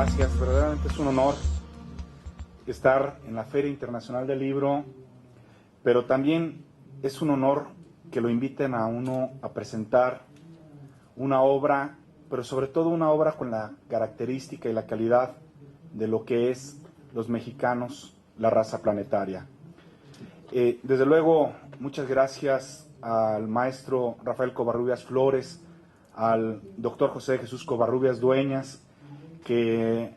gracias. Verdaderamente es un honor estar en la Feria Internacional del Libro, pero también es un honor que lo inviten a uno a presentar una obra, pero sobre todo una obra con la característica y la calidad de lo que es los mexicanos, la raza planetaria. Desde luego, muchas gracias al maestro Rafael Covarrubias Flores, al doctor José Jesús Covarrubias Dueñas, que,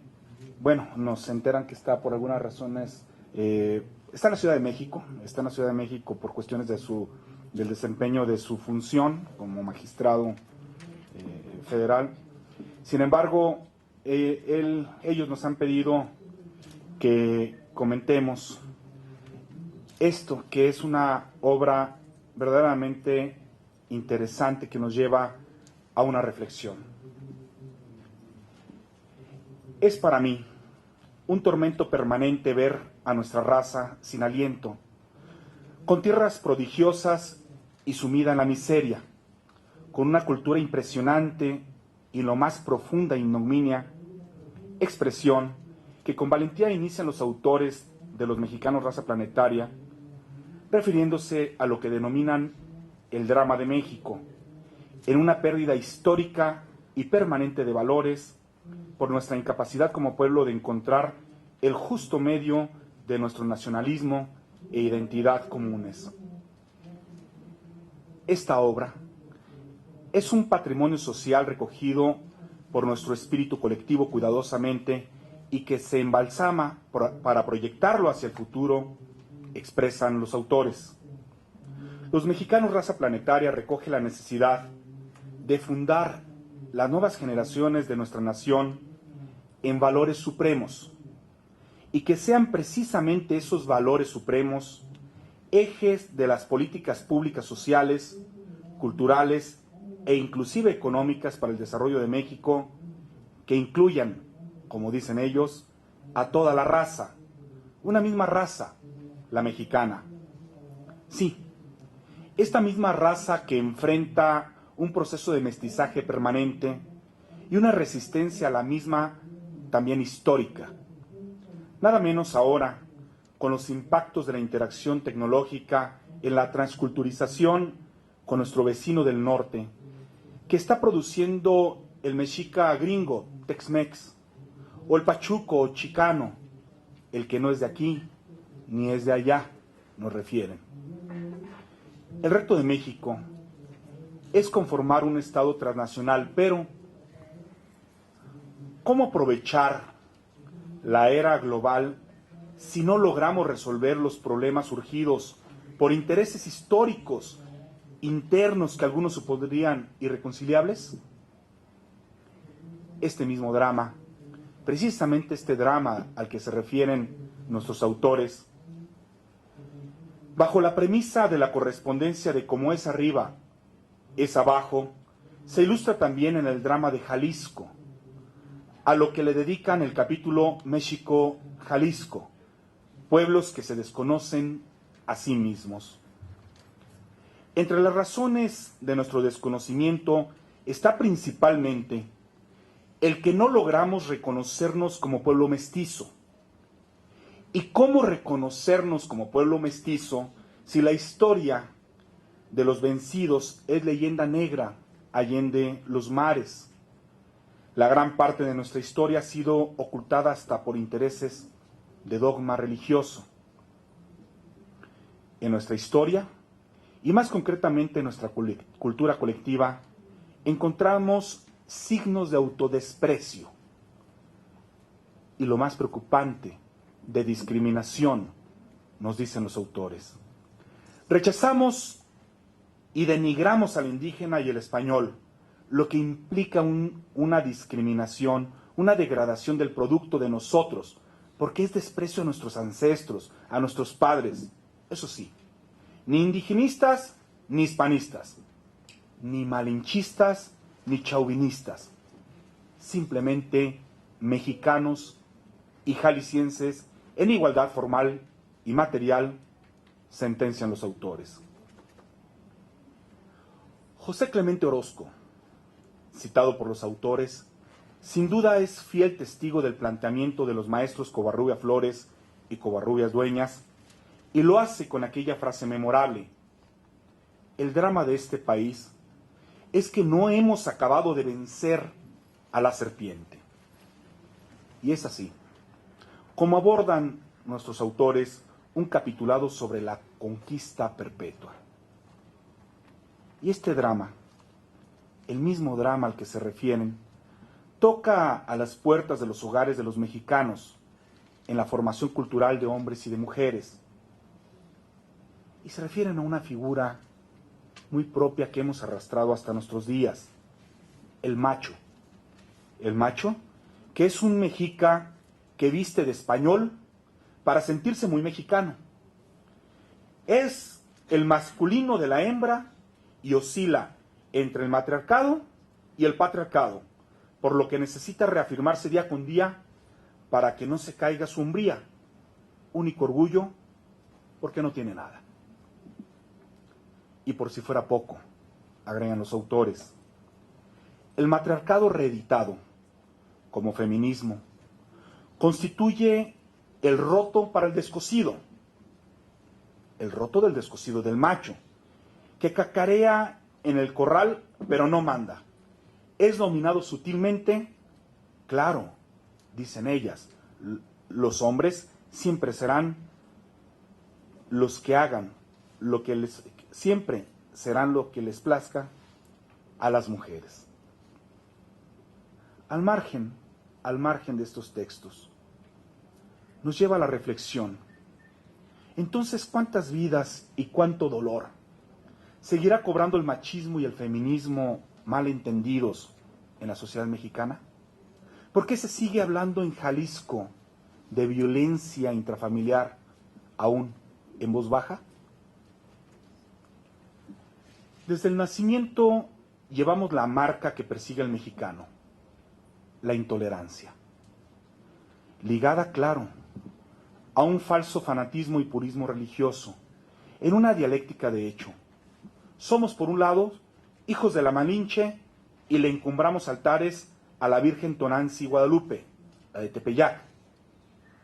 bueno, nos enteran que está por algunas razones, está en la Ciudad de México, por cuestiones del desempeño de su función como magistrado federal. Sin embargo, ellos nos han pedido que comentemos esto, que es una obra verdaderamente interesante que nos lleva a una reflexión. Es para mí un tormento permanente ver a nuestra raza sin aliento, con tierras prodigiosas y sumida en la miseria, con una cultura impresionante y lo más profunda ignominia, expresión que con valentía inician los autores de Los Mexicanos Raza Planetaria, refiriéndose a lo que denominan el drama de México, en una pérdida histórica y permanente de valores por nuestra incapacidad como pueblo de encontrar el justo medio de nuestro nacionalismo e identidad comunes. Esta obra es un patrimonio social recogido por nuestro espíritu colectivo cuidadosamente y que se embalsama para proyectarlo hacia el futuro, expresan los autores. Los Mexicanos Raza Planetaria recoge la necesidad de fundar las nuevas generaciones de nuestra nación en valores supremos y que sean precisamente esos valores supremos ejes de las políticas públicas sociales, culturales e inclusive económicas para el desarrollo de México, que incluyan, como dicen ellos, a toda la raza, una misma raza, la mexicana. Sí, esta misma raza que enfrenta un proceso de mestizaje permanente y una resistencia a la misma también histórica. Nada menos ahora, con los impactos de la interacción tecnológica en la transculturización con nuestro vecino del norte, que está produciendo el mexica gringo, Tex-Mex, o el pachuco o chicano, el que no es de aquí ni es de allá, nos refieren. El reto de México es conformar un Estado transnacional, pero ¿cómo aprovechar la era global si no logramos resolver los problemas surgidos por intereses históricos internos que algunos supondrían irreconciliables? Este mismo drama, precisamente este drama al que se refieren nuestros autores, bajo la premisa de la correspondencia de cómo es arriba, es abajo, se ilustra también en el drama de Jalisco, a lo que le dedican el capítulo México-Jalisco, pueblos que se desconocen a sí mismos. Entre las razones de nuestro desconocimiento está principalmente el que no logramos reconocernos como pueblo mestizo. ¿Y cómo reconocernos como pueblo mestizo si la historia de los vencidos es leyenda negra allende los mares? La gran parte de nuestra historia ha sido ocultada hasta por intereses de dogma religioso. En nuestra historia, y más concretamente en nuestra cultura colectiva, encontramos signos de autodesprecio y lo más preocupante, de discriminación, nos dicen los autores. Rechazamos y denigramos al indígena y el español, lo que implica una discriminación, una degradación del producto de nosotros, porque es desprecio a nuestros ancestros, a nuestros padres. Eso sí, ni indigenistas ni hispanistas, ni malinchistas ni chauvinistas, simplemente mexicanos y jaliscienses en igualdad formal y material, sentencian los autores. José Clemente Orozco, citado por los autores, sin duda es fiel testigo del planteamiento de los maestros Covarrubia Flores y Covarrubias Dueñas, y lo hace con aquella frase memorable: el drama de este país es que no hemos acabado de vencer a la serpiente. Y es así, como abordan nuestros autores un capitulado sobre la conquista perpetua. Y este drama, el mismo drama al que se refieren, toca a las puertas de los hogares de los mexicanos, en la formación cultural de hombres y de mujeres. Y se refieren a una figura muy propia que hemos arrastrado hasta nuestros días: el macho. El macho, que es un mexica que viste de español para sentirse muy mexicano. Es el masculino de la hembra y oscila entre el matriarcado y el patriarcado, por lo que necesita reafirmarse día con día para que no se caiga su hombría, único orgullo, porque no tiene nada. Y por si fuera poco, agregan los autores, el matriarcado reeditado, como feminismo, constituye el roto para el descosido, el roto del descosido del macho, que cacarea en el corral pero no manda. Es dominado sutilmente, claro, dicen ellas, los hombres siempre serán los que hagan lo que les, siempre serán lo que les plazca a las mujeres. Al margen de estos textos, nos lleva a la reflexión. Entonces, ¿cuántas vidas y cuánto dolor seguirá cobrando el machismo y el feminismo mal entendidos en la sociedad mexicana? ¿Por qué se sigue hablando en Jalisco de violencia intrafamiliar aún en voz baja? Desde el nacimiento llevamos la marca que persigue al mexicano: la intolerancia, ligada, claro, a un falso fanatismo y purismo religioso, en una dialéctica de hecho. Somos, por un lado, hijos de la Malinche y le encumbramos altares a la Virgen Tonanzi Guadalupe, la de Tepeyac.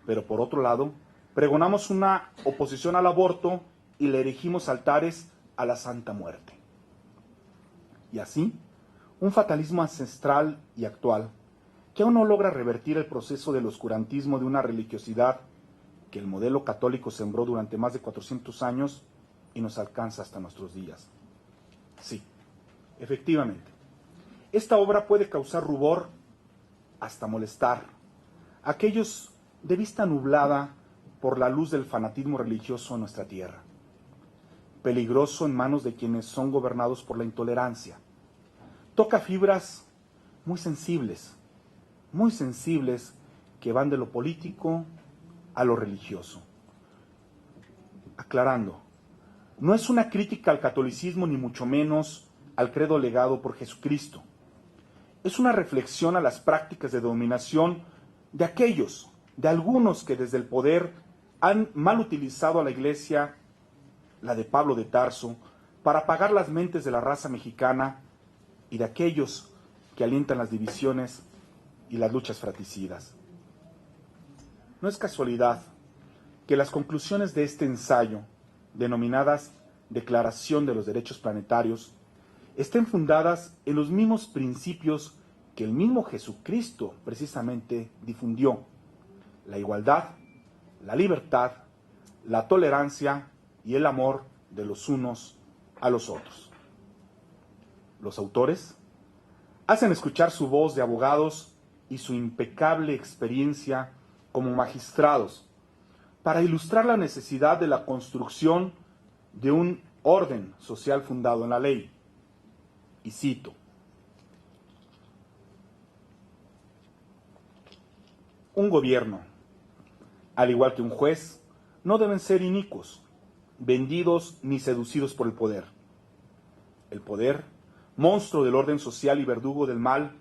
Pero por otro lado, pregonamos una oposición al aborto y le erigimos altares a la Santa Muerte. Y así, un fatalismo ancestral y actual que aún no logra revertir el proceso del oscurantismo de una religiosidad que el modelo católico sembró durante más de 400 años y nos alcanza hasta nuestros días. Sí, efectivamente, esta obra puede causar rubor, hasta molestar a aquellos de vista nublada por la luz del fanatismo religioso en nuestra tierra, peligroso en manos de quienes son gobernados por la intolerancia. Toca fibras muy sensibles que van de lo político a lo religioso. Aclarando, no es una crítica al catolicismo ni mucho menos al credo legado por Jesucristo. Es una reflexión a las prácticas de dominación de algunos que desde el poder han mal utilizado a la Iglesia, la de Pablo de Tarso, para apagar las mentes de la raza mexicana, y de aquellos que alientan las divisiones y las luchas fratricidas. No es casualidad que las conclusiones de este ensayo, denominadas Declaración de los Derechos Planetarios, estén fundadas en los mismos principios que el mismo Jesucristo precisamente difundió: la igualdad, la libertad, la tolerancia y el amor de los unos a los otros. Los autores hacen escuchar su voz de abogados y su impecable experiencia como magistrados para ilustrar la necesidad de la construcción de un orden social fundado en la ley. Y cito: un gobierno, al igual que un juez, no deben ser inicuos, vendidos ni seducidos por el poder. El poder, monstruo del orden social y verdugo del mal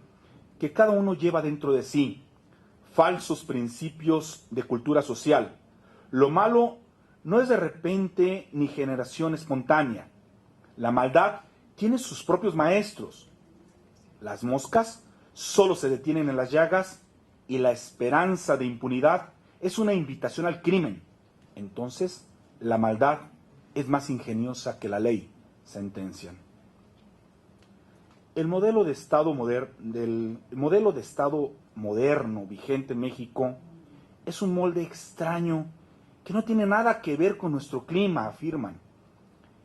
que cada uno lleva dentro de sí, falsos principios de cultura social. Lo malo no es de repente ni generación espontánea. La maldad tiene sus propios maestros. Las moscas solo se detienen en las llagas y la esperanza de impunidad es una invitación al crimen. Entonces, la maldad es más ingeniosa que la ley, sentencian. El modelo de Estado moderno vigente en México es un molde extraño que no tiene nada que ver con nuestro clima, afirman.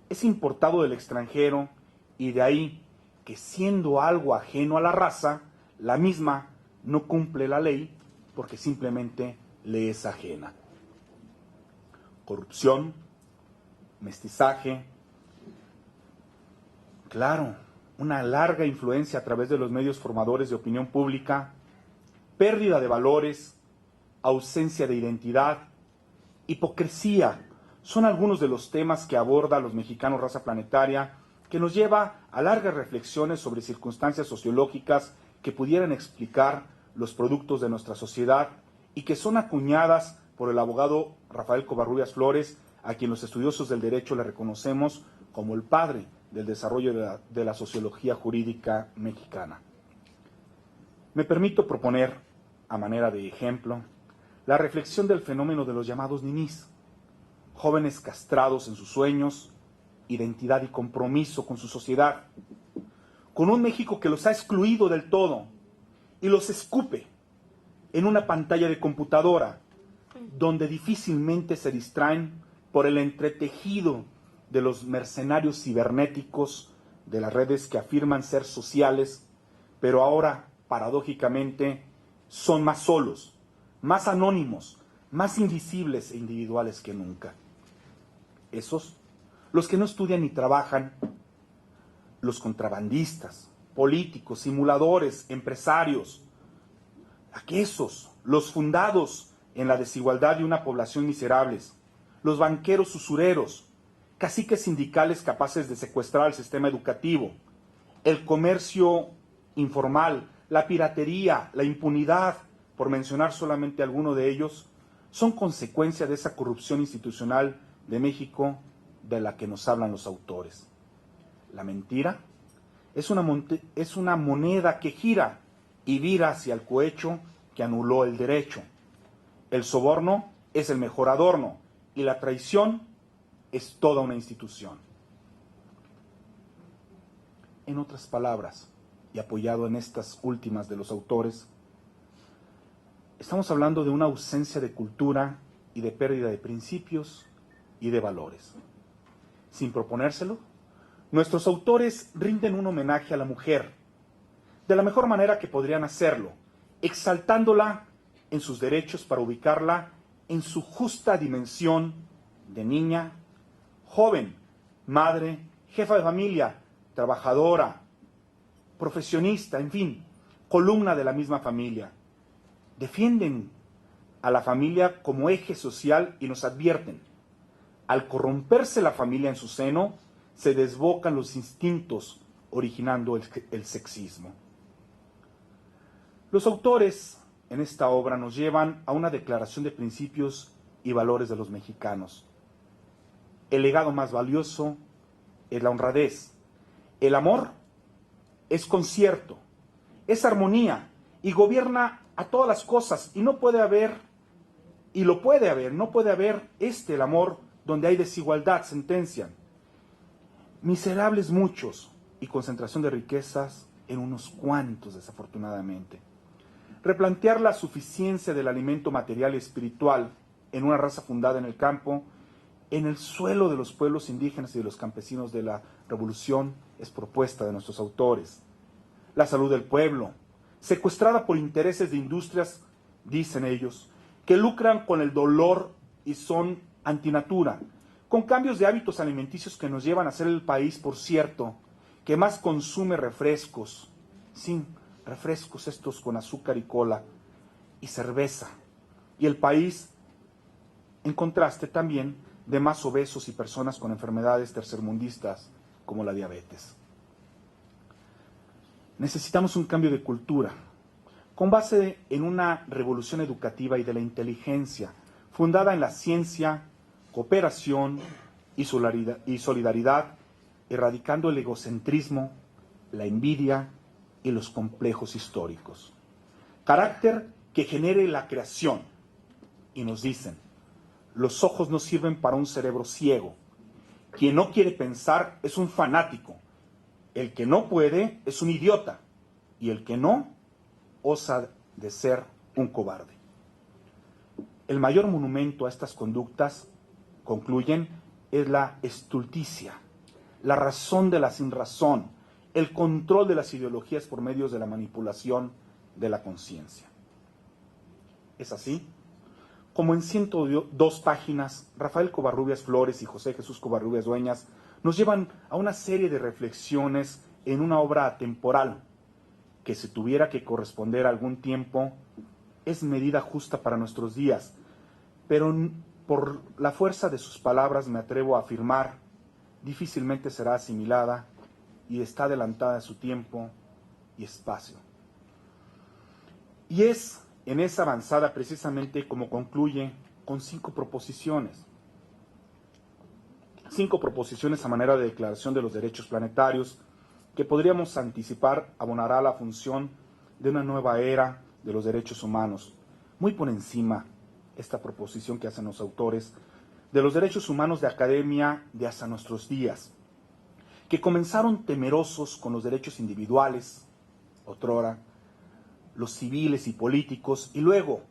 Es importado del extranjero y de ahí que, siendo algo ajeno a la raza, la misma no cumple la ley porque simplemente le es ajena. Corrupción, mestizaje, claro, una larga influencia a través de los medios formadores de opinión pública, pérdida de valores, ausencia de identidad, hipocresía, son algunos de los temas que aborda Los Mexicanos Raza Planetaria, que nos lleva a largas reflexiones sobre circunstancias sociológicas que pudieran explicar los productos de nuestra sociedad y que son acuñadas por el abogado Rafael Covarrubias Flores, a quien los estudiosos del derecho le reconocemos como el padre del desarrollo de la sociología jurídica mexicana. Me permito proponer, a manera de ejemplo, la reflexión del fenómeno de los llamados ninis, jóvenes castrados en sus sueños, identidad y compromiso con su sociedad, con un México que los ha excluido del todo y los escupe en una pantalla de computadora, donde difícilmente se distraen por el entretejido de los mercenarios cibernéticos de las redes que afirman ser sociales, pero ahora, paradójicamente, son más solos, más anónimos, más invisibles e individuales que nunca. Esos, los que no estudian ni trabajan, los contrabandistas, políticos, simuladores, empresarios, aquellos, los fundados en la desigualdad de una población miserables, los banqueros usureros, caciques sindicales capaces de secuestrar el sistema educativo, el comercio informal, la piratería, la impunidad, por mencionar solamente alguno de ellos, son consecuencia de esa corrupción institucional de México de la que nos hablan los autores. La mentira es una moneda que gira y vira hacia el cohecho que anuló el derecho. El soborno es el mejor adorno y la traición es toda una institución. En otras palabras, y apoyado en estas últimas de los autores, estamos hablando de una ausencia de cultura y de pérdida de principios y de valores. Sin proponérselo, nuestros autores rinden un homenaje a la mujer, de la mejor manera que podrían hacerlo, exaltándola en sus derechos para ubicarla en su justa dimensión de niña, joven, madre, jefa de familia, trabajadora, profesionista, en fin, columna de la misma familia. Defienden a la familia como eje social y nos advierten: al corromperse la familia en su seno, se desbocan los instintos, originando el sexismo. Los autores en esta obra nos llevan a una declaración de principios y valores de los mexicanos. El legado más valioso es la honradez. El amor es concierto, es armonía y gobierna a todas las cosas, y no puede haber, no puede haber el amor donde hay desigualdad, sentencian. Miserables muchos y concentración de riquezas en unos cuantos, desafortunadamente. Replantear la suficiencia del alimento material y espiritual en una raza fundada en el campo, en el suelo de los pueblos indígenas y de los campesinos de la revolución, es propuesta de nuestros autores. La salud del pueblo, secuestrada por intereses de industrias, dicen ellos, que lucran con el dolor y son antinatura, con cambios de hábitos alimenticios que nos llevan a ser el país, por cierto, que más consume refrescos, sí, refrescos estos con azúcar y cola, y cerveza, y el país, en contraste también, de más obesos y personas con enfermedades tercermundistas como la diabetes. Necesitamos un cambio de cultura, con base en una revolución educativa y de la inteligencia, fundada en la ciencia, cooperación y solidaridad, erradicando el egocentrismo, la envidia y los complejos históricos. Carácter que genere la creación. Y nos dicen, los ojos no sirven para un cerebro ciego. Quien no quiere pensar es un fanático. El que no puede es un idiota. Y el que no, osa de ser un cobarde. El mayor monumento a estas conductas, concluyen, es la estulticia, la razón de la sinrazón, el control de las ideologías por medios de la manipulación de la conciencia. ¿Es así? Como en 102 páginas, Rafael Covarrubias Flores y José Jesús Covarrubias Dueñas nos llevan a una serie de reflexiones en una obra atemporal que, si tuviera que corresponder a algún tiempo, es medida justa para nuestros días, pero por la fuerza de sus palabras me atrevo a afirmar, difícilmente será asimilada y está adelantada a su tiempo y espacio. Y es en esa avanzada precisamente como concluye con 5 proposiciones. 5 proposiciones a manera de declaración de los derechos planetarios que podríamos anticipar abonará la función de una nueva era de los derechos humanos. Muy por encima esta proposición que hacen los autores de los derechos humanos de academia de hasta nuestros días, que comenzaron temerosos con los derechos individuales, otrora, los civiles y políticos, y luego,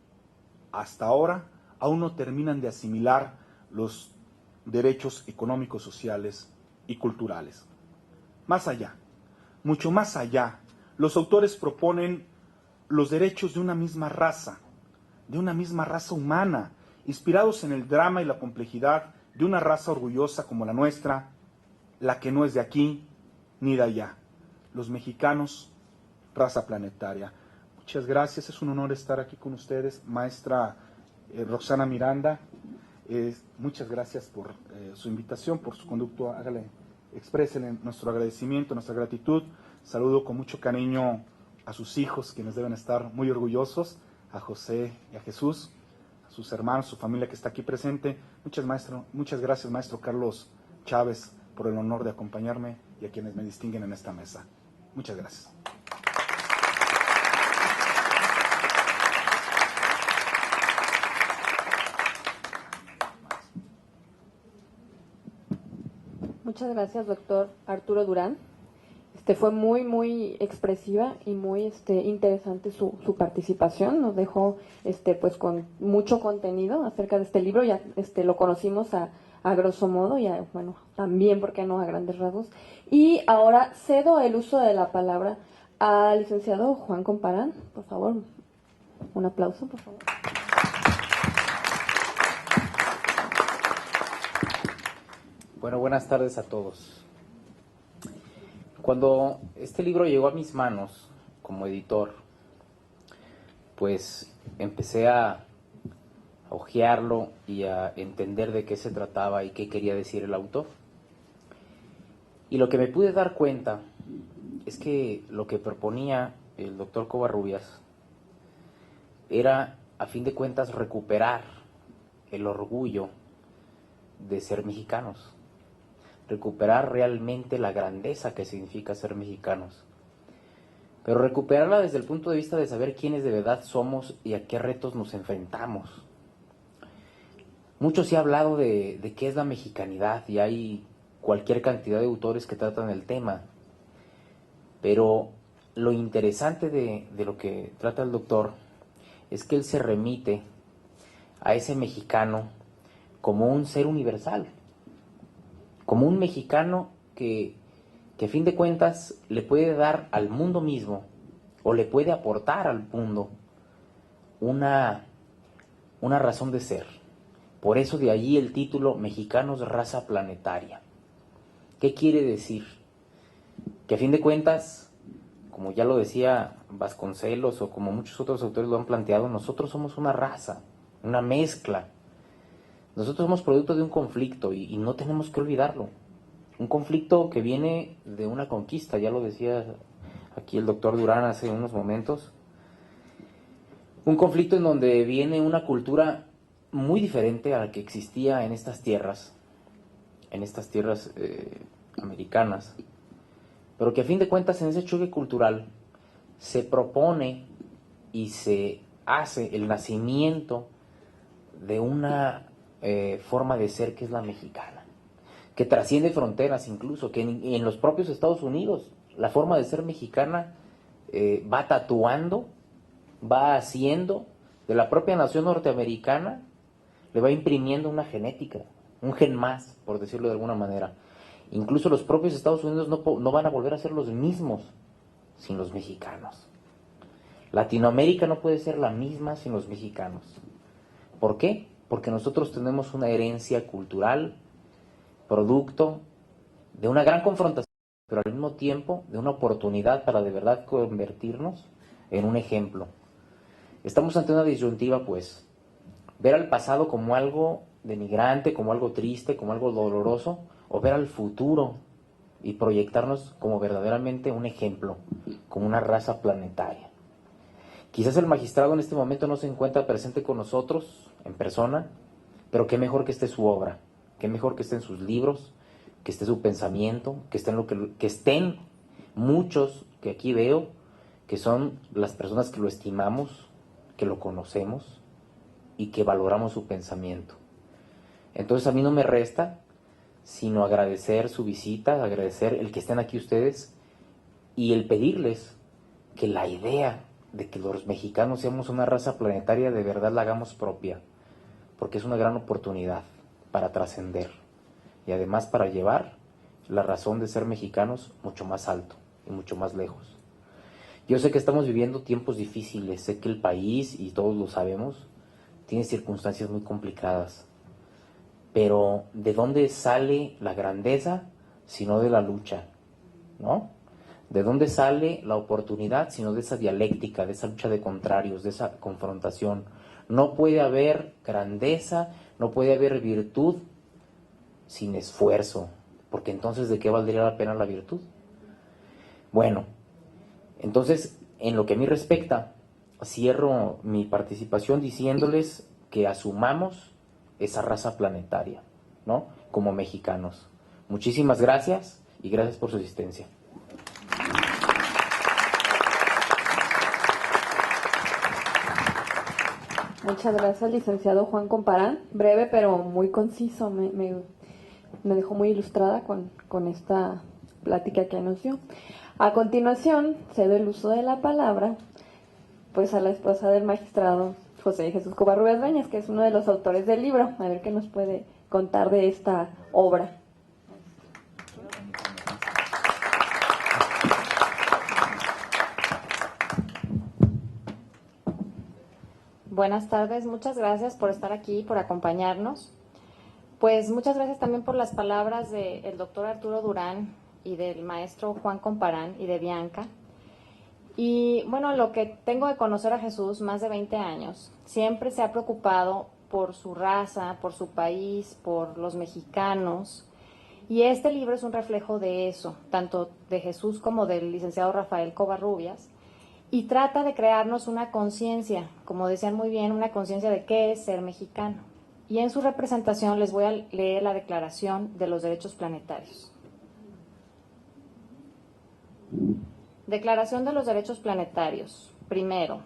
hasta ahora, aún no terminan de asimilar los derechos económicos, sociales y culturales. Más allá, mucho más allá, los autores proponen los derechos de una misma raza humana, inspirados en el drama y la complejidad de una raza orgullosa como la nuestra, la que no es de aquí ni de allá. Los mexicanos, raza planetaria. Muchas gracias, es un honor estar aquí con ustedes, maestra Roxana Miranda. Muchas gracias por su invitación, por su conducto. Exprésenle nuestro agradecimiento, nuestra gratitud. Saludo con mucho cariño a sus hijos, quienes deben estar muy orgullosos, a José y a Jesús, a sus hermanos, su familia que está aquí presente. Muchas gracias, maestro Carlos Chávez, por el honor de acompañarme y a quienes me distinguen en esta mesa. Muchas gracias. Muchas gracias, doctor Arturo Durán. Fue muy expresiva y muy interesante su participación. Nos dejó pues con mucho contenido acerca de este libro. Ya lo conocimos a grosso modo y bueno, también, ¿por qué no?, a grandes rasgos. Y ahora cedo el uso de la palabra al licenciado Juan Comparán. Por favor, un aplauso, por favor. Bueno, buenas tardes a todos. Cuando este libro llegó a mis manos como editor, pues empecé a hojearlo y a entender de qué se trataba y qué quería decir el autor. Y lo que me pude dar cuenta es que lo que proponía el doctor Covarrubias era, a fin de cuentas, recuperar el orgullo de ser mexicanos. Recuperar realmente la grandeza que significa ser mexicanos, pero recuperarla desde el punto de vista de saber quiénes de verdad somos y a qué retos nos enfrentamos. Mucho se ha hablado de qué es la mexicanidad y hay cualquier cantidad de autores que tratan el tema, pero lo interesante de lo que trata el doctor es que él se remite a ese mexicano como un ser universal, como un mexicano que a fin de cuentas le puede dar al mundo mismo o le puede aportar al mundo una razón de ser. Por eso de allí el título Mexicanos Raza Planetaria. ¿Qué quiere decir? Que a fin de cuentas, como ya lo decía Vasconcelos o como muchos otros autores lo han planteado, nosotros somos una raza, una mezcla. Nosotros somos producto de un conflicto y no tenemos que olvidarlo. Un conflicto que viene de una conquista, ya lo decía aquí el doctor Durán hace unos momentos. Un conflicto en donde viene una cultura muy diferente a la que existía en estas tierras americanas, pero que a fin de cuentas en ese choque cultural se propone y se hace el nacimiento de una forma de ser que es la mexicana, que trasciende fronteras incluso, que en los propios Estados Unidos la forma de ser mexicana va tatuando, va haciendo de la propia nación norteamericana, le va imprimiendo una genética, un gen más, por decirlo de alguna manera. Incluso los propios Estados Unidos no van a volver a ser los mismos sin los mexicanos. Latinoamérica no puede ser la misma sin los mexicanos. ¿Por qué? Porque nosotros tenemos una herencia cultural, producto de una gran confrontación, pero al mismo tiempo de una oportunidad para de verdad convertirnos en un ejemplo. Estamos ante una disyuntiva, pues, ver al pasado como algo denigrante, como algo triste, como algo doloroso, o ver al futuro y proyectarnos como verdaderamente un ejemplo, como una raza planetaria. Quizás el magistrado en este momento no se encuentra presente con nosotros en persona, pero qué mejor que esté su obra, qué mejor que esté en sus libros, que esté su pensamiento, que estén muchos que aquí veo, que son las personas que lo estimamos, que lo conocemos y que valoramos su pensamiento. Entonces a mí no me resta sino agradecer su visita, agradecer el que estén aquí ustedes y el pedirles que la idea de que los mexicanos seamos una raza planetaria de verdad la hagamos propia, porque es una gran oportunidad para trascender y además para llevar la razón de ser mexicanos mucho más alto y mucho más lejos. Yo sé que estamos viviendo tiempos difíciles, sé que el país, y todos lo sabemos, tiene circunstancias muy complicadas, pero ¿de dónde sale la grandeza sino de la lucha? ¿No? ¿De dónde sale la oportunidad sino de esa dialéctica, de esa lucha de contrarios, de esa confrontación? No puede haber grandeza, no puede haber virtud sin esfuerzo, porque entonces ¿de qué valdría la pena la virtud? Bueno, entonces, en lo que a mí respecta, cierro mi participación diciéndoles que asumamos esa raza planetaria, ¿no? Como mexicanos. Muchísimas gracias y gracias por su asistencia. Muchas gracias, licenciado Juan Comparán. Breve, pero muy conciso. Me dejó muy ilustrada con esta plática que anunció. A continuación, cedo el uso de la palabra pues a la esposa del magistrado José Jesús Covarrubias Dueñas, que es uno de los autores del libro. A ver qué nos puede contar de esta obra. Buenas tardes, muchas gracias por estar aquí, por acompañarnos. Pues muchas gracias también por las palabras del doctor Arturo Durán y del maestro Juan Comparán y de Bianca. Y bueno, lo que tengo de conocer a Jesús, más de 20 años, siempre se ha preocupado por su raza, por su país, por los mexicanos. Y este libro es un reflejo de eso, tanto de Jesús como del licenciado Rafael Covarrubias. Y trata de crearnos una conciencia, como decían muy bien, una conciencia de qué es ser mexicano. Y en su representación les voy a leer la Declaración de los Derechos Planetarios. Declaración de los Derechos Planetarios. Primero,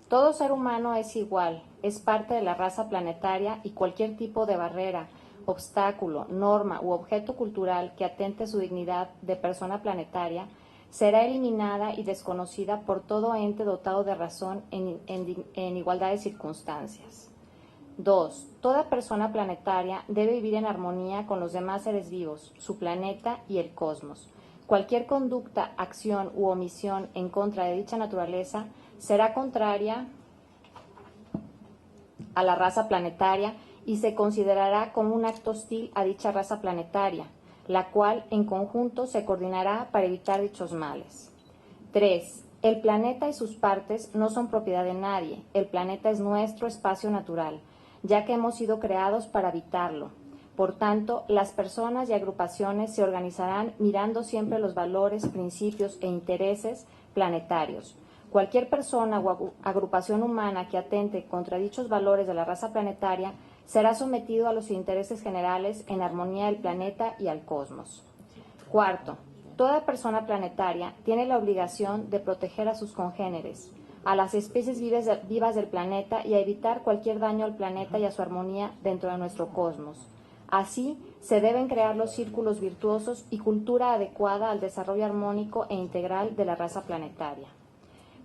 todo ser humano es igual, es parte de la raza planetaria y cualquier tipo de barrera, obstáculo, norma u objeto cultural que atente su dignidad de persona planetaria será eliminada y desconocida por todo ente dotado de razón en igualdad de circunstancias. 2. Toda persona planetaria debe vivir en armonía con los demás seres vivos, su planeta y el cosmos. Cualquier conducta, acción u omisión en contra de dicha naturaleza será contraria a la raza planetaria y se considerará como un acto hostil a dicha raza planetaria, la cual en conjunto se coordinará para evitar dichos males. 3. El planeta y sus partes no son propiedad de nadie. El planeta es nuestro espacio natural, ya que hemos sido creados para habitarlo. Por tanto, las personas y agrupaciones se organizarán mirando siempre los valores, principios e intereses planetarios. Cualquier persona o agrupación humana que atente contra dichos valores de la raza planetaria será sometido a los intereses generales en armonía del planeta y al cosmos. 4. Toda persona planetaria tiene la obligación de proteger a sus congéneres, a las especies vivas del planeta y a evitar cualquier daño al planeta y a su armonía dentro de nuestro cosmos. Así, se deben crear los círculos virtuosos y cultura adecuada al desarrollo armónico e integral de la raza planetaria.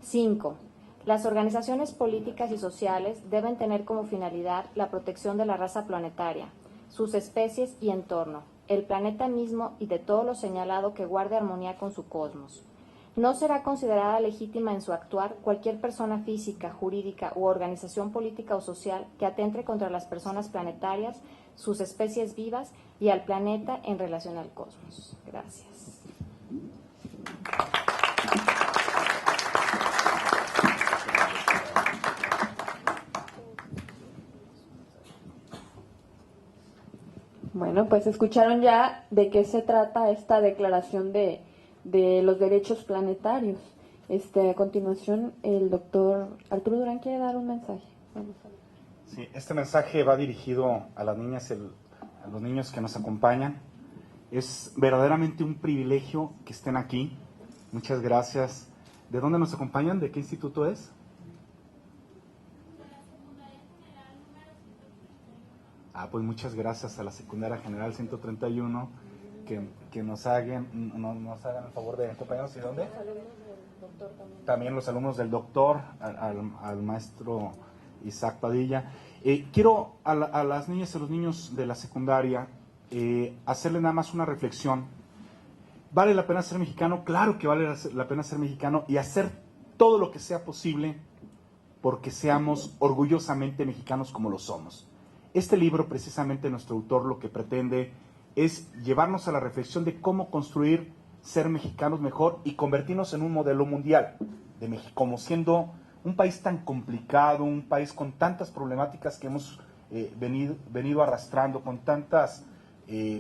5. Las organizaciones políticas y sociales deben tener como finalidad la protección de la raza planetaria, sus especies y entorno, el planeta mismo y de todo lo señalado que guarde armonía con su cosmos. No será considerada legítima en su actuar cualquier persona física, jurídica u organización política o social que atente contra las personas planetarias, sus especies vivas y al planeta en relación al cosmos. Gracias. Bueno, pues escucharon ya de qué se trata esta declaración de los derechos planetarios. A continuación, el doctor Arturo Durán quiere dar un mensaje. Vamos a ver. Sí, este mensaje va dirigido a las niñas y a los niños que nos acompañan. Es verdaderamente un privilegio que estén aquí. Muchas gracias. ¿De dónde nos acompañan? ¿De qué instituto es? Pues muchas gracias a la Secundaria General 131 que nos hagan el favor de acompañarnos. ¿Y dónde? También los alumnos del doctor, al maestro Isaac Padilla. Quiero a las niñas y a los niños de la secundaria hacerle nada más una reflexión. ¿Vale la pena ser mexicano? Claro que vale la pena ser mexicano y hacer todo lo que sea posible porque seamos orgullosamente mexicanos como lo somos. Este libro, precisamente, nuestro autor lo que pretende es llevarnos a la reflexión de cómo construir ser mexicanos mejor y convertirnos en un modelo mundial de México, como siendo un país tan complicado, un país con tantas problemáticas que hemos venido arrastrando, con tantas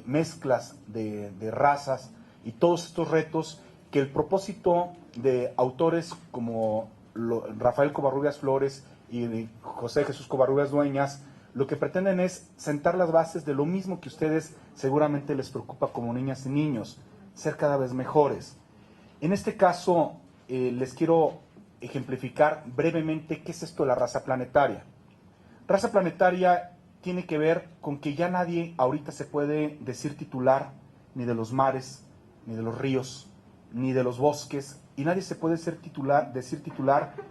mezclas de razas y todos estos retos, que el propósito de autores como Rafael Covarrubias Flores y José Jesús Covarrubias Dueñas lo que pretenden es sentar las bases de lo mismo que ustedes seguramente les preocupa como niñas y niños, ser cada vez mejores. En este caso, les quiero ejemplificar brevemente qué es esto de la raza planetaria. Raza planetaria tiene que ver con que ya nadie ahorita se puede decir titular ni de los mares, ni de los ríos, ni de los bosques, y nadie se puede decir titular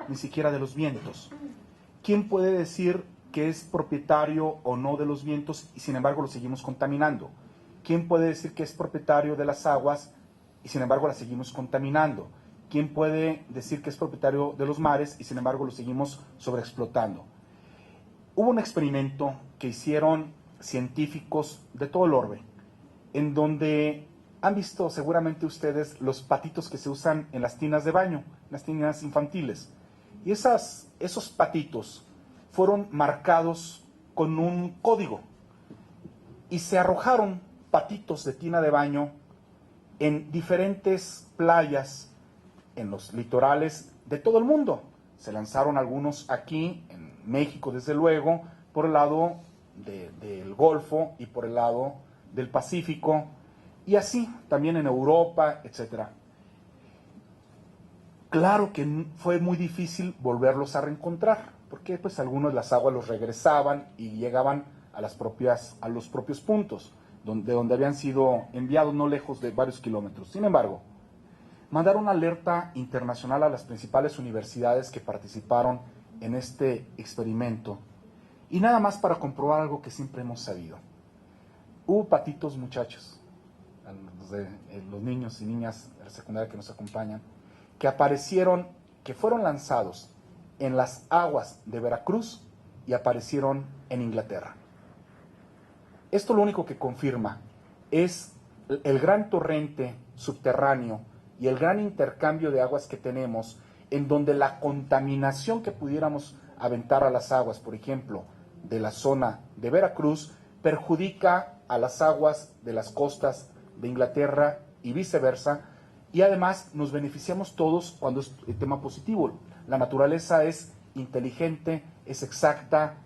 ni siquiera de los vientos. ¿Quién puede decir que es propietario o no de los vientos y sin embargo lo seguimos contaminando? ¿Quién puede decir que es propietario de las aguas y sin embargo las seguimos contaminando? ¿Quién puede decir que es propietario de los mares y sin embargo los seguimos sobreexplotando? Hubo un experimento que hicieron científicos de todo el orbe, en donde han visto seguramente ustedes los patitos que se usan en las tinas de baño, las tinas infantiles. Y esos patitos fueron marcados con un código y se arrojaron patitos de tina de baño en diferentes playas, en los litorales de todo el mundo. Se lanzaron algunos aquí, en México desde luego, por el lado del Golfo y por el lado del Pacífico, y así también en Europa, etc. Claro que fue muy difícil volverlos a reencontrar, porque pues algunos las aguas los regresaban y llegaban a los propios puntos de donde habían sido enviados, no lejos de varios kilómetros. Sin embargo, mandaron alerta internacional a las principales universidades que participaron en este experimento, y nada más para comprobar algo que siempre hemos sabido. Hubo patitos, muchachos, los niños y niñas de la secundaria que nos acompañan, que fueron lanzados en las aguas de Veracruz y aparecieron en Inglaterra. Esto lo único que confirma es el gran torrente subterráneo y el gran intercambio de aguas que tenemos, en donde la contaminación que pudiéramos aventar a las aguas, por ejemplo, de la zona de Veracruz, perjudica a las aguas de las costas de Inglaterra y viceversa, y además nos beneficiamos todos cuando es el tema positivo. La naturaleza es inteligente, es exacta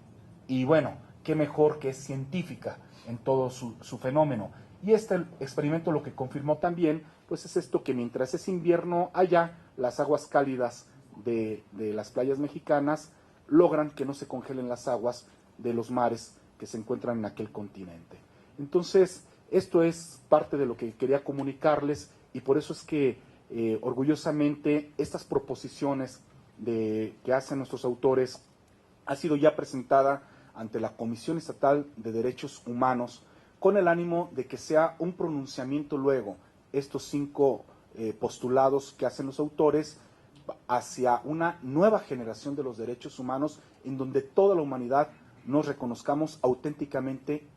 y bueno, qué mejor que es científica en todo su fenómeno. Y este experimento lo que confirmó también pues es esto que mientras es invierno allá, las aguas cálidas de las playas mexicanas logran que no se congelen las aguas de los mares que se encuentran en aquel continente. Entonces, esto es parte de lo que quería comunicarles y por eso es que orgullosamente estas proposiciones que hacen nuestros autores ha sido ya presentada ante la Comisión Estatal de Derechos Humanos con el ánimo de que sea un pronunciamiento luego estos 5 postulados que hacen los autores hacia una nueva generación de los derechos humanos en donde toda la humanidad nos reconozcamos auténticamente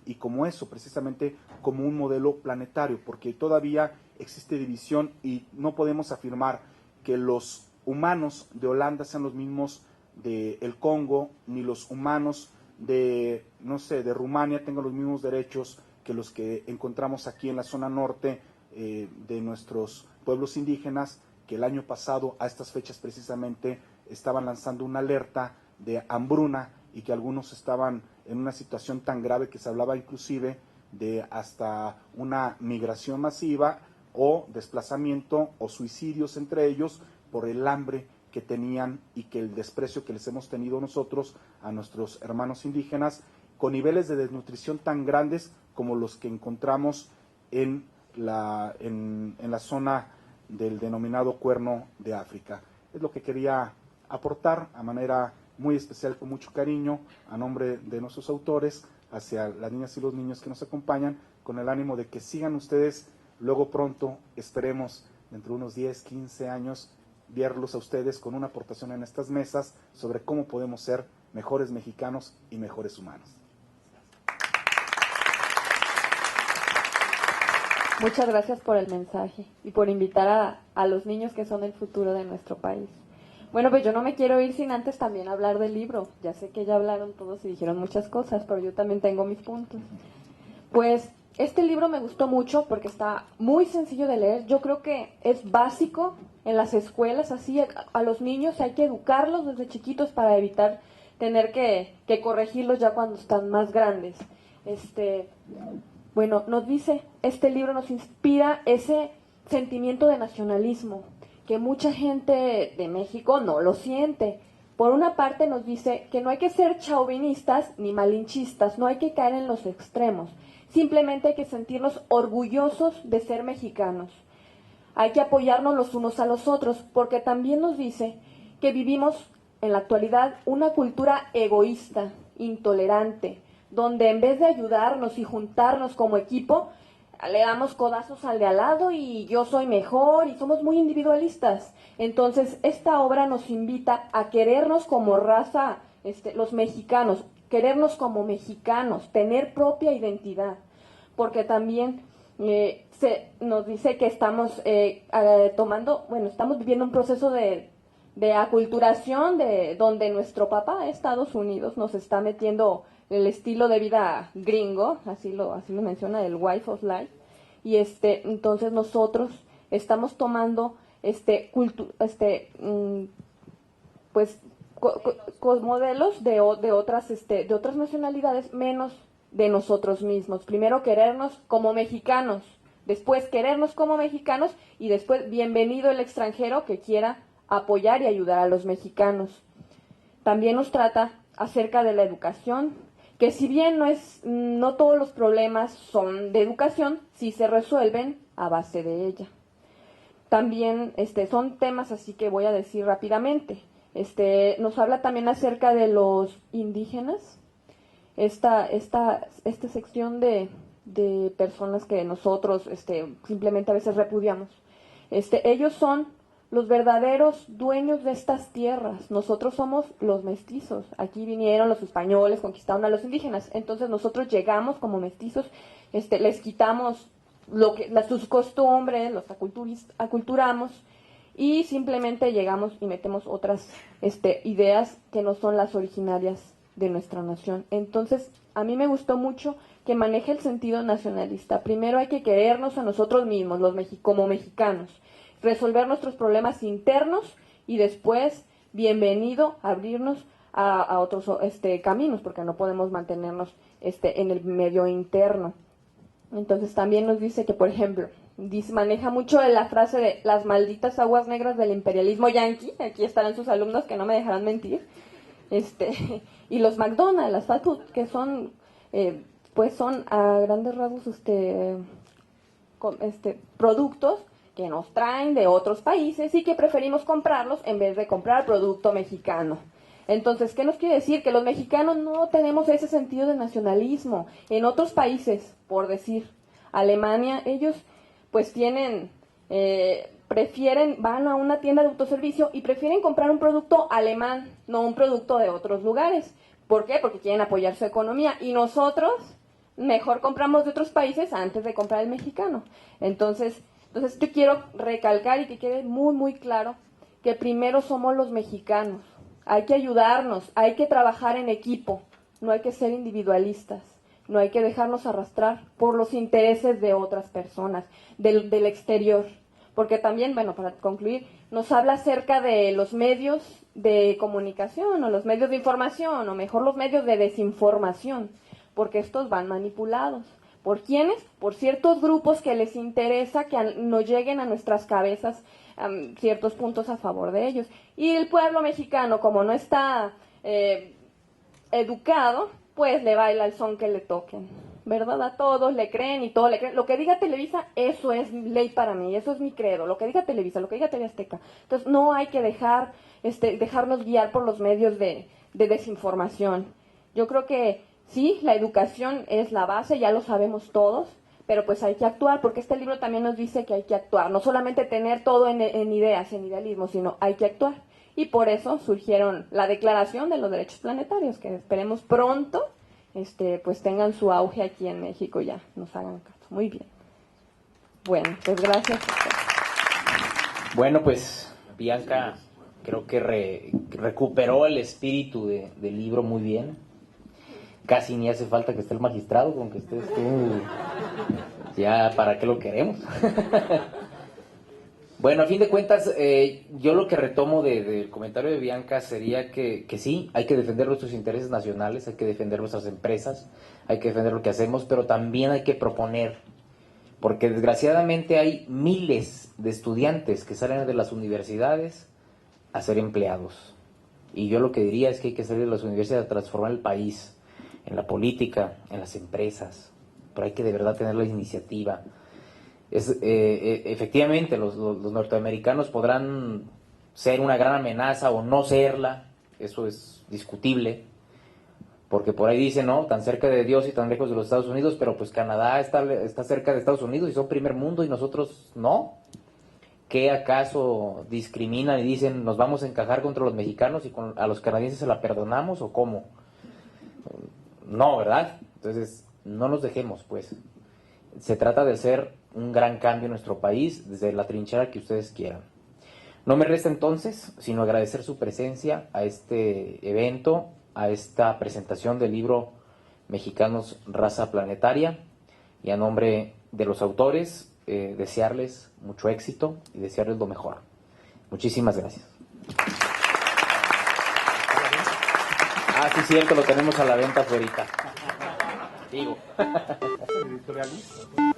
y como eso, precisamente como un modelo planetario, porque todavía existe división y no podemos afirmar que los humanos de Holanda sean los mismos de el Congo, ni los humanos de, no sé, de Rumania tengan los mismos derechos que los que encontramos aquí en la zona norte de nuestros pueblos indígenas, que el año pasado a estas fechas precisamente estaban lanzando una alerta de hambruna y que algunos estaban en una situación tan grave que se hablaba inclusive de hasta una migración masiva o desplazamiento o suicidios entre ellos por el hambre que tenían y que el desprecio que les hemos tenido nosotros a nuestros hermanos indígenas con niveles de desnutrición tan grandes como los que encontramos en la zona del denominado Cuerno de África. Es lo que quería aportar a manera muy especial, con mucho cariño, a nombre de nuestros autores, hacia las niñas y los niños que nos acompañan, con el ánimo de que sigan ustedes, luego pronto, esperemos, dentro de unos 10, 15 años, verlos a ustedes con una aportación en estas mesas sobre cómo podemos ser mejores mexicanos y mejores humanos. Muchas gracias por el mensaje y por invitar a los niños que son el futuro de nuestro país. Bueno, pues yo no me quiero ir sin antes también hablar del libro. Ya sé que ya hablaron todos y dijeron muchas cosas, pero yo también tengo mis puntos. Pues este libro me gustó mucho porque está muy sencillo de leer. Yo creo que es básico en las escuelas, así a los niños hay que educarlos desde chiquitos para evitar tener que corregirlos ya cuando están más grandes. Bueno, nos dice, este libro nos inspira ese sentimiento de nacionalismo que mucha gente de México no lo siente. Por una parte nos dice que no hay que ser chauvinistas ni malinchistas, no hay que caer en los extremos, simplemente hay que sentirnos orgullosos de ser mexicanos. Hay que apoyarnos los unos a los otros, porque también nos dice que vivimos en la actualidad una cultura egoísta, intolerante, donde en vez de ayudarnos y juntarnos como equipo, le damos codazos al de al lado y yo soy mejor y somos muy individualistas. Entonces, esta obra nos invita a querernos como raza, los mexicanos, querernos como mexicanos, tener propia identidad, porque también nos dice que estamos estamos viviendo un proceso de aculturación donde nuestro papá, Estados Unidos, nos está metiendo el estilo de vida gringo, así lo menciona, el Wife of Life, y entonces nosotros estamos tomando modelos de otras nacionalidades menos de nosotros mismos. Primero querernos como mexicanos, después querernos como mexicanos y después bienvenido el extranjero que quiera apoyar y ayudar a los mexicanos. También nos trata acerca de la educación, que si bien no todos los problemas son de educación, sí se resuelven a base de ella. También son temas así que voy a decir rápidamente. Nos habla también acerca de los indígenas, esta sección de personas que nosotros simplemente a veces repudiamos. Ellos son los verdaderos dueños de estas tierras. Nosotros somos los mestizos. Aquí vinieron los españoles, conquistaron a los indígenas. Entonces nosotros llegamos como mestizos, les quitamos sus costumbres, los aculturamos y simplemente llegamos y metemos otras ideas que no son las originarias de nuestra nación. Entonces, a mí me gustó mucho que maneje el sentido nacionalista. Primero hay que querernos a nosotros mismos, como mexicanos, resolver nuestros problemas internos y después, bienvenido, abrirnos a otros caminos, porque no podemos mantenernos en el medio interno. Entonces también nos dice que, por ejemplo, maneja mucho la frase de las malditas aguas negras del imperialismo yanqui, aquí estarán sus alumnos que no me dejarán mentir, y los McDonald's, las fast food, que son, pues son a grandes rasgos productos que nos traen de otros países y que preferimos comprarlos en vez de comprar producto mexicano. Entonces, ¿qué nos quiere decir? Que los mexicanos no tenemos ese sentido de nacionalismo. En otros países, por decir, Alemania, ellos pues tienen, van a una tienda de autoservicio y prefieren comprar un producto alemán, no un producto de otros lugares. ¿Por qué? Porque quieren apoyar su economía. Y nosotros mejor compramos de otros países antes de comprar el mexicano. Entonces yo quiero recalcar y que quede muy, muy claro que primero somos los mexicanos. Hay que ayudarnos, hay que trabajar en equipo, no hay que ser individualistas, no hay que dejarnos arrastrar por los intereses de otras personas, del exterior. Porque también, bueno, para concluir, nos habla acerca de los medios de comunicación o los medios de información, o mejor los medios de desinformación, porque estos van manipulados. ¿Por quiénes? Por ciertos grupos que les interesa que nos lleguen a nuestras cabezas ciertos puntos a favor de ellos. Y el pueblo mexicano, como no está educado, pues le baila el son que le toquen, ¿verdad? A todos le creen y todo le creen. Lo que diga Televisa, eso es ley para mí, eso es mi credo. Lo que diga Televisa, lo que diga TV Azteca. Entonces no hay que dejarnos guiar por los medios de desinformación. Yo creo que sí, la educación es la base, ya lo sabemos todos, pero pues hay que actuar, porque este libro también nos dice que hay que actuar, no solamente tener todo en ideas, en idealismo, sino hay que actuar. Y por eso surgieron la Declaración de los Derechos Planetarios, que esperemos pronto pues tengan su auge aquí en México, ya nos hagan caso. Muy bien. Bueno, pues gracias. Bueno, pues Bianca creo que recuperó el espíritu del libro muy bien. Casi ni hace falta que esté el magistrado, con que estés tú, ya para qué lo queremos. Bueno, a fin de cuentas, yo lo que retomo del comentario de Bianca sería que sí, hay que defender nuestros intereses nacionales, hay que defender nuestras empresas, hay que defender lo que hacemos, pero también hay que proponer, porque desgraciadamente hay miles de estudiantes que salen de las universidades a ser empleados. Y yo lo que diría es que hay que salir de las universidades a transformar el país, en la política, en las empresas, pero hay que de verdad tener la iniciativa. Efectivamente, los norteamericanos podrán ser una gran amenaza o no serla, eso es discutible, porque por ahí dicen, ¿no? Tan cerca de Dios y tan lejos de los Estados Unidos, pero pues Canadá está cerca de Estados Unidos y son primer mundo y nosotros no. ¿Qué acaso discriminan y dicen, nos vamos a encajar contra los mexicanos y a los canadienses se la perdonamos o cómo? No, ¿verdad? Entonces, no nos dejemos, pues. Se trata de hacer un gran cambio en nuestro país desde la trinchera que ustedes quieran. No me resta entonces sino agradecer su presencia a este evento, a esta presentación del libro Mexicanos, Raza Planetaria, y a nombre de los autores, desearles mucho éxito y desearles lo mejor. Muchísimas gracias. Ah, sí, cierto, lo tenemos a la venta afuera. Digo. Editorialista.